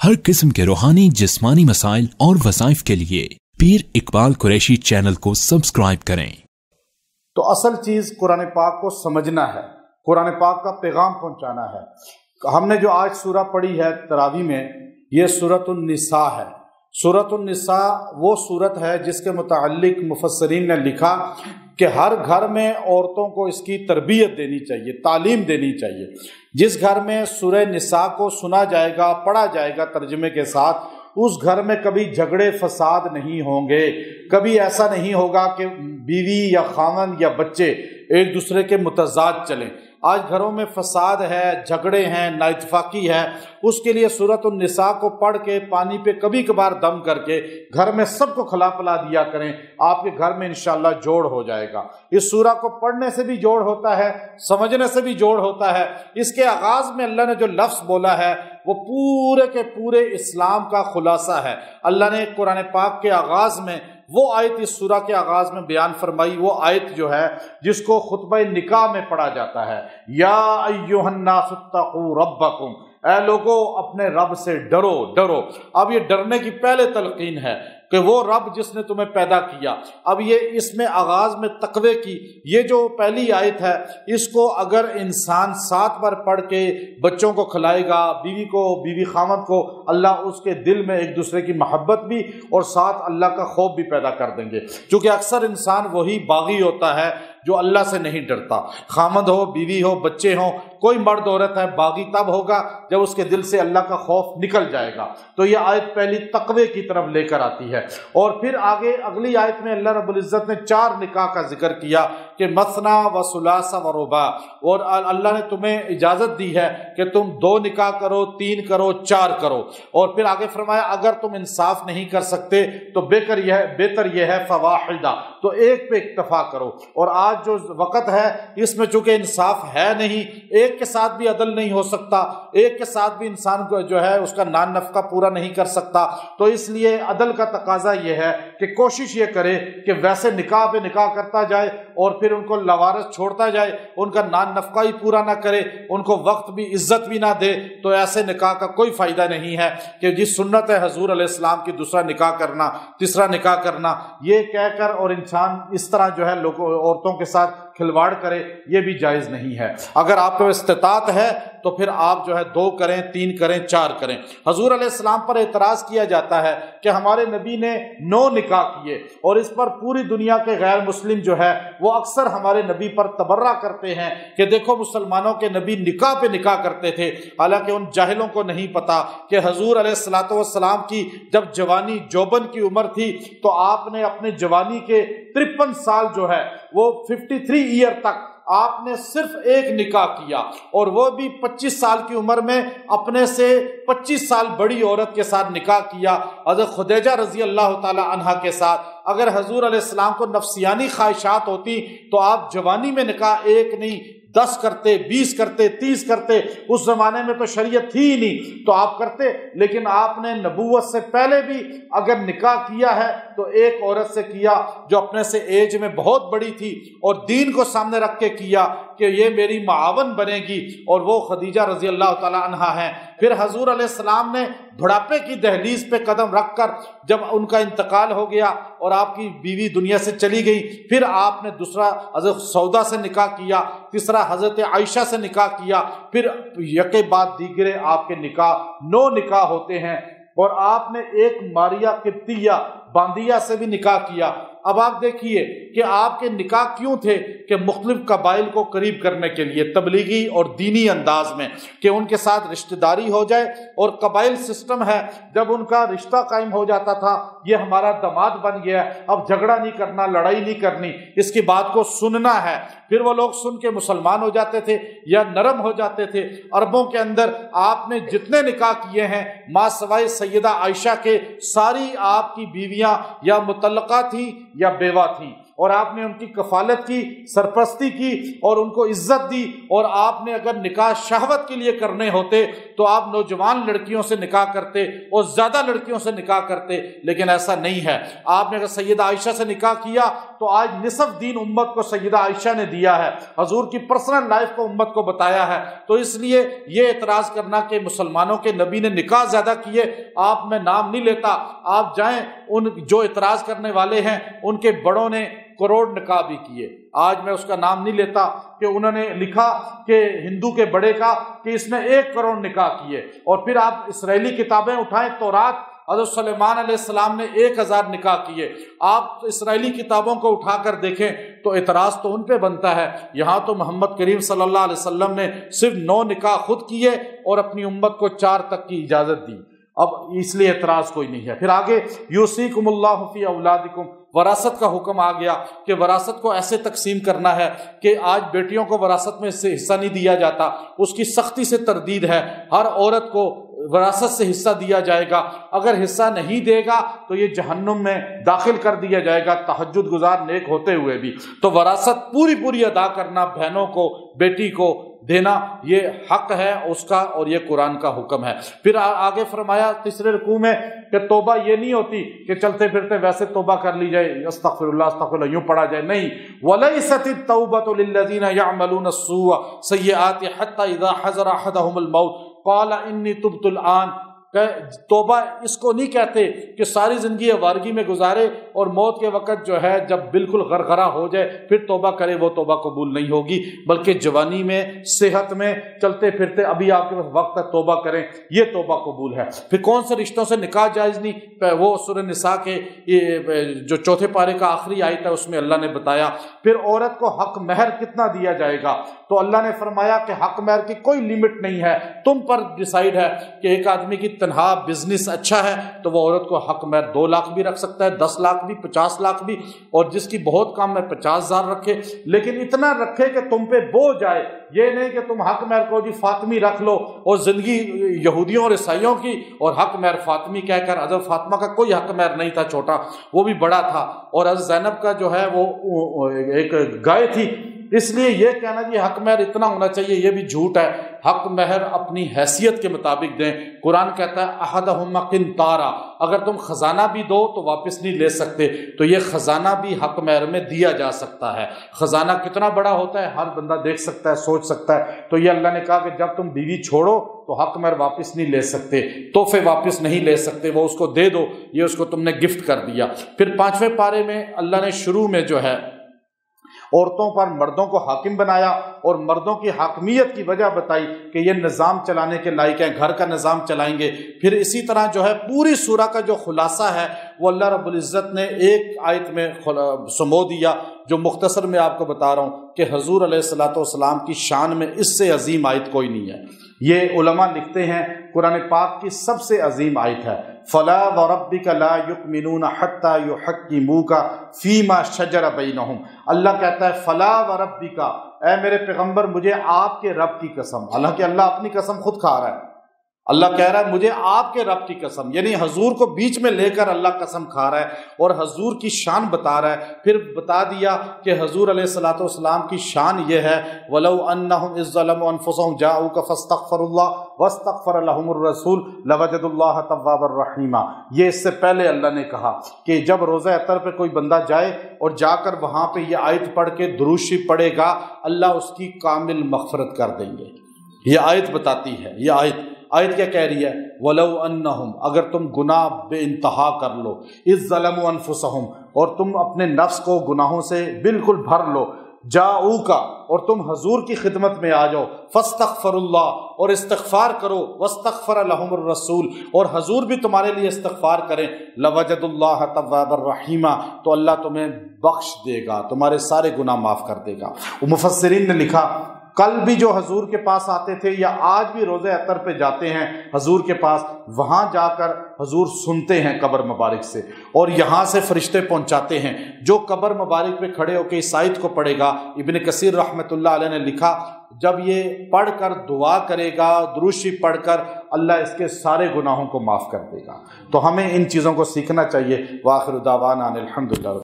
ہر قسم کے روحانی جسمانی مسائل اور وظائف کے لیے پیر اقبال قریشی چینل کو سبسکرائب کریں۔ تو اصل چیز قرآن پاک کو سمجھنا ہے، قرآن پاک کا پیغام پہنچانا ہے۔ ہم نے جو آج سورہ پڑھی ہے تراویح میں، یہ سورۃ النساء ہے۔ سورۃ النساء وہ سورت ہے جس کے متعلق مفسرین نے لکھا کہ ہر گھر میں عورتوں کو اس کی تربیت دینی چاہیے، تعلیم دینی چاہیے۔ جس گھر میں سورہ نساء کو سنا جائے گا، پڑھا جائے گا ترجمے کے ساتھ، اس گھر میں کبھی جھگڑے فساد نہیں ہوں گے، کبھی ایسا نہیں ہوگا کہ بیوی یا خاوند یا بچے ایک دوسرے کے متضاد چلیں۔ آج گھروں میں فساد ہے، جھگڑے ہیں، نا اتفاقی ہے۔ اس کے لیے سورۃ النساء کو پڑھ کے پانی پہ کبھی کبھار دم کر کے گھر میں سب کو کھلا پلا دیا کریں، آپ کے گھر میں انشاءاللہ جوڑ ہو جائے گا۔ اس سورہ کو پڑھنے سے بھی جوڑ ہوتا ہے، سمجھنے سے بھی جوڑ ہوتا ہے۔ اس کے آغاز میں اللہ نے جو لفظ بولا ہے وہ پورے کے پورے اسلام کا خلاصہ ہے۔ اللہ نے قرآن پاک کے آغاز میں وہ آیت اس سورہ کے آغاز میں بیان فرمائی، وہ آیت جو ہے جس کو خطبہ نکاح میں پڑھا جاتا ہے، یا ایھا الناس اتقوا ربکم، اے لوگو اپنے رب سے ڈرو ڈرو۔ اب یہ ڈرنے کی پہلے تلقین ہے کہ وہ رب جس نے تمہیں پیدا کیا۔ اب یہ اس میں آغاز میں تقوی کی یہ جو پہلی آیت ہے، اس کو اگر انسان 7 بار پڑھ کے بچوں کو کھلائے گا، بیوی کو، بیوی خامد کو، اللہ اس کے دل میں ایک دوسرے کی محبت بھی اور ساتھ اللہ کا خوف بھی پیدا کر دیں گے۔ چونکہ اکثر انسان وہی باغی ہوتا ہے جو اللہ سے نہیں ڈرتا۔ خامد ہو، بیوی ہو، بچے ہوں، کوئی مرد عورت ہے، باغی تب ہوگا جب اس کے دل سے اللہ کا خوف نکل جائے گا۔ تو یہ آیت پہلی تقوی کی طرف لے کر آتی ہے۔ اور پھر آگے اگلی آیت میں اللہ رب العزت نے 4 نکاح کا ذکر کیا کہ مثنا و ثلاث و رباع، اور اللہ نے تمہیں اجازت دی ہے کہ تم 2 نکاح کرو، 3 کرو، 4 کرو۔ اور پھر آگے فرمایا اگر تم انصاف نہیں کر سکتے تو بہتر یہ ہے فواحدہ، تو ایک پہ اکتفا کرو۔ اور آج جو وقت ہے اس میں چونکہ انصاف ہے نہیں، ایک کے ساتھ بھی عدل نہیں ہو سکتا، ایک کے ساتھ بھی انسان کو جو ہے اس کا نان نفقہ پورا نہیں کر سکتا، تو اس لیے عدل کا تقاضا یہ ہے کہ کوشش یہ کرے کہ ویسے نکاح پہ نکاح کرتا جائے اور پھر ان کو لوارث چھوڑتا جائے، ان کا نان نفقہ ہی پورا نہ کرے، ان کو وقت بھی عزت بھی نہ دے، تو ایسے نکاح کا کوئی فائدہ نہیں ہے کہ جس سنت ہے حضور علیہ السلام کی دوسرا نکاح کرنا، تیسرا نکاح کرنا، یہ کہہ کر اور انسان اس طرح جو ہے لوگوں عورتوں کے ساتھ کھلواڑ کرے، یہ بھی جائز نہیں ہے۔ اگر آپ کو استطاعت ہے تو پھر آپ جو ہے 2 کریں، 3 کریں، 4 کریں۔ حضور علیہ السلام پر اعتراض کیا جاتا ہے کہ ہمارے نبی نے 9 نکاح کیے، اور اس پر پوری دنیا کے غیر مسلم جو ہے وہ اکثر ہمارے نبی پر تبرہ کرتے ہیں کہ دیکھو مسلمانوں کے نبی نکاح پہ نکاح کرتے تھے، حالانکہ ان جاہلوں کو نہیں پتا کہ حضور علیہ السلام کی جب جوانی جوبن کی عمر تھی تو آپ نے اپنے جوانی کے 53 سال جو ہے وہ 53 ایئر تک آپ نے صرف ایک نکاح کیا، اور وہ بھی 25 سال کی عمر میں اپنے سے 25 سال بڑی عورت کے ساتھ نکاح کیا، حضرت خدیجہ رضی اللہ تعالی عنہا کے ساتھ۔ اگر حضور علیہ السلام کو نفسیانی خواہشات ہوتی تو آپ جوانی میں نکاح 1 نہیں 10 کرتے، 20 کرتے، 30 کرتے۔ اس زمانے میں تو شریعت تھی ہی نہیں تو آپ کرتے، لیکن آپ نے نبوت سے پہلے بھی اگر نکاح کیا ہے تو ایک عورت سے کیا جو اپنے سے ایج میں بہت بڑی تھی، اور دین کو سامنے رکھ کے کیا کہ یہ میری معاون بنے گی، اور وہ خدیجہ رضی اللہ تعالی عنہا ہیں۔ پھر حضور علیہ السلام نے بڑھاپے کی دہلیز پہ قدم رکھ کر جب ان کا انتقال ہو گیا اور آپ کی بیوی دنیا سے چلی گئی، پھر آپ نے دوسرا حضرت سودا سے نکاح کیا، تیسرا حضرت عائشہ سے نکاح کیا، پھر یکے بعد دیگرے آپ کے نکاح 9 نکاح ہوتے ہیں۔ اور آپ نے ایک ماریا قبطیہ باندیا سے بھی نکاح کیا۔ اب آپ دیکھیے کہ آپ کے نکاح کیوں تھے کہ مختلف قبائل کو قریب کرنے کے لیے، تبلیغی اور دینی انداز میں، کہ ان کے ساتھ رشتہ داری ہو جائے، اور قبائل سسٹم ہے، جب ان کا رشتہ قائم ہو جاتا تھا یہ ہمارا داماد بن گیا، اب جھگڑا نہیں کرنا، لڑائی نہیں کرنی، اس کی بات کو سننا ہے۔ پھر وہ لوگ سن کے مسلمان ہو جاتے تھے یا نرم ہو جاتے تھے۔ عربوں کے اندر آپ نے جتنے نکاح کیے ہیں ماں سوائے سیدہ عائشہ کے، ساری آپ کی بیویاں یا مطلقہ تھیں یا بیوہ تھیں، اور آپ نے ان کی کفالت کی، سرپرستی کی اور ان کو عزت دی، اور آپ نے اگر نکاح شہوت کے لیے کرنے ہوتے تو آپ نوجوان لڑکیوں سے نکاح کرتے اور زیادہ لڑکیوں سے نکاح کرتے، لیکن ایسا نہیں ہے۔ آپ نے اگر سیدہ عائشہ سے نکاح کیا تو آج نصف دین امت کو سیدہ عائشہ نے دیا ہے، حضور کی پرسنل لائف کو امت کو بتایا ہے۔ تو اس لیے یہ اعتراض کرنا کہ مسلمانوں کے نبی نے نکاح زیادہ کیے، آپ میں نام نہیں لیتا، آپ جائیں ان جو اعتراض کرنے والے ہیں ان کے بڑوں نے کروڑ نکاح بھی کیے، آج میں اس کا نام نہیں لیتا کہ انہوں نے لکھا کہ ہندو کے بڑے کا کہ اس نے 1 کروڑ نکاح کیے، اور پھر آپ اسرائیلی کتابیں اٹھائیں، تورات، حضرت سلیمان علیہ السلام نے 1000 نکاح کیے، آپ اسرائیلی کتابوں کو اٹھا کر دیکھیں تو اعتراض تو ان پہ بنتا ہے۔ یہاں تو محمد کریم صلی اللہ علیہ وسلم نے صرف 9 نکاح خود کیے اور اپنی امت کو 4 تک کی اجازت دی، اب اس لیے اعتراض کوئی نہیں ہے۔ پھر آگے یوصیکم اللہ فی اولادکم، وراثت کا حکم آ گیا کہ وراثت کو ایسے تقسیم کرنا ہے کہ آج بیٹیوں کو وراثت میں سے حصہ نہیں دیا جاتا، اس کی سختی سے تردید ہے، ہر عورت کو وراثت سے حصہ دیا جائے گا، اگر حصہ نہیں دے گا تو یہ جہنم میں داخل کر دیا جائے گا تہجد گزار نیک ہوتے ہوئے بھی۔ تو وراثت پوری ادا کرنا، بہنوں کو، بیٹی کو دینا، یہ حق ہے اس کا، اور یہ قرآن کا حکم ہے۔ پھر آگے فرمایا تیسرے رکوع میں کہ توبہ یہ نہیں ہوتی کہ چلتے پھرتے ویسے توبہ کر لی جائے، استغفر اللہ استغفر اللہ یوں پڑھا جائے، نہیں، وَلَيْسَتِ التَّوْبَةُ لِلَّذِينَ يَعْمَلُونَ السُّوءَ سَيِّئَاتِ حَتَّى إِذَا حَضَرَ أَحَدَهُمُ الْمَوْتُ قَالَ إِنِّي تُبْتُ الْآنَ۔ توبہ اس کو نہیں کہتے کہ ساری زندگی آوارگی میں گزارے اور موت کے وقت جو ہے جب بالکل غرغرہ ہو جائے پھر توبہ کرے، وہ توبہ قبول نہیں ہوگی، بلکہ جوانی میں، صحت میں، چلتے پھرتے ابھی آپ کے پاس وقت ہے، توبہ کریں، یہ توبہ قبول ہے۔ پھر کون سے رشتوں سے نکاح جائز نہیں، وہ سورہ نساء کے جو 4 پارے کا آخری آیت ہے اس میں اللہ نے بتایا۔ پھر عورت کو حق مہر کتنا دیا جائے گا، تو اللہ نے فرمایا کہ حق مہر کی کوئی لیمٹ نہیں ہے، تم پر ڈیسائیڈ ہے کہ ایک آدمی کی تنہا بزنس اچھا ہے تو وہ عورت کو حق مہر 2 لاکھ بھی رکھ سکتا ہے، 10 لاکھ بھی، 50 لاکھ بھی، اور جس کی بہت کم ہے 50,000 رکھے، لیکن اتنا رکھے کہ تم پہ بوجھ آئے، یہ نہیں کہ تم حق مہر کو جی فاطمی رکھ لو اور زندگی یہودیوں اور عیسائیوں کی اور حق مہر فاطمی کہہ کر۔ حضرت فاطمہ کا کوئی حق مہر نہیں تھا، چھوٹا، وہ بھی بڑا تھا، اور حضرت زینب کا جو ہے وہ ایک گائے تھی، اس لیے یہ کہنا جی حق مہر اتنا ہونا چاہیے یہ بھی جھوٹ ہے۔ حق مہر اپنی حیثیت کے مطابق دیں۔ قرآن کہتا ہے احدہم قنطارا، اگر تم خزانہ بھی دو تو واپس نہیں لے سکتے، تو یہ خزانہ بھی حق مہر میں دیا جا سکتا ہے۔ خزانہ کتنا بڑا ہوتا ہے ہر بندہ دیکھ سکتا ہے، سوچ سکتا ہے، تو یہ اللہ نے کہا کہ جب تم بیوی چھوڑو تو حق مہر واپس نہیں لے سکتے، تحفے واپس نہیں لے سکتے، وہ اس کو دے دو، یہ اس کو تم نے گفٹ کر دیا۔ پھر 5ویں پارے میں اللہ نے شروع میں جو ہے عورتوں پر مردوں کو حاکم بنایا اور مردوں کی حاکمیت کی وجہ بتائی کہ یہ نظام چلانے کے لائق ہیں، گھر کا نظام چلائیں گے۔ پھر اسی طرح جو ہے پوری سورہ کا جو خلاصہ ہے وہ اللہ رب العزت نے ایک آیت میں سمو دیا، جو مختصر میں آپ کو بتا رہا ہوں کہ حضور علیہ الصلوۃ والسلام کی شان میں اس سے عظیم آیت کوئی نہیں ہے۔ یہ علماء لکھتے ہیں قرآن پاک کی سب سے عظیم آیت ہے، فَلَا وَرَبِّكَ لَا يُؤْمِنُونَ حَتَّى يُحَكِّمُوكَ فِيمَا شَجَرَ بَيْنَهُمْ۔ اللہ کہتا ہے فَلَا وَرَبِّكَ، اے میرے پیغمبر مجھے آپ کے رب کی قسم، حالانکہ اللہ اپنی قسم خود کھا رہا ہے، اللہ کہہ رہا ہے مجھے آپ کے رب کی قسم، یعنی حضور کو بیچ میں لے کر اللہ قسم کھا رہا ہے اور حضور کی شان بتا رہا ہے۔ پھر بتا دیا کہ حضور علیہ الصلوۃ والسلام کی شان یہ ہے وَلَوْ أَنَّهُمْ إِذ ظَّلَمُوا أَنفُسَهُمْ جَاءُوكَ فَاسْتَغْفَرُوا اللَّهَ وَاسْتَغْفَرَ لَهُمُ الرَّسُولُ لَوَجَدُوا اللَّهَ تَوَّابًا رَحِيمًا۔ یہ اس سے پہلے اللہ نے کہا کہ جب روضہ اطہر پہ کوئی بندہ جائے اور جا کر وہاں پہ یہ آیت پڑھ کے درود شریف پڑھے گا، اللہ اس کی کامل مغفرت کر دیں گے۔ یہ آیت بتاتی ہے، یہ آیت کیا کہہ رہی ہے؟ وَلَوْ أَنَّهُمْ، اگر تم گناہ بے انتہا کر لو، اِذ ظَلَمُوا أَنفُسَهُمْ، اور تم اپنے نفس کو گناہوں سے بالکل بھر لو، جاؤکا، اور تم حضور کی خدمت میں آ جاؤ، فاستغفر اللہ، اور استغفار کرو، واستغفر لهم الرسول، اور حضور بھی تمہارے لیے استغفار کریں، لوجد اللہ توابا رحیما، تو اللہ تمہیں بخش دے گا، تمہارے سارے گناہ معاف کر دے گا۔ مفسرین نے لکھا کل بھی جو حضور کے پاس آتے تھے یا آج بھی روضہ اطہر پہ جاتے ہیں حضور کے پاس، وہاں جا کر حضور سنتے ہیں قبر مبارک سے، اور یہاں سے فرشتے پہنچاتے ہیں۔ جو قبر مبارک پہ کھڑے ہو کے اس آیت کو پڑھے گا، ابن کثیر رحمۃ اللہ علیہ نے لکھا جب یہ پڑھ کر دعا کرے گا، درود شریف پڑھ کر، اللہ اس کے سارے گناہوں کو معاف کر دے گا۔ تو ہمیں ان چیزوں کو سیکھنا چاہیے۔ وآخر دعوانا ان الحمدللہ۔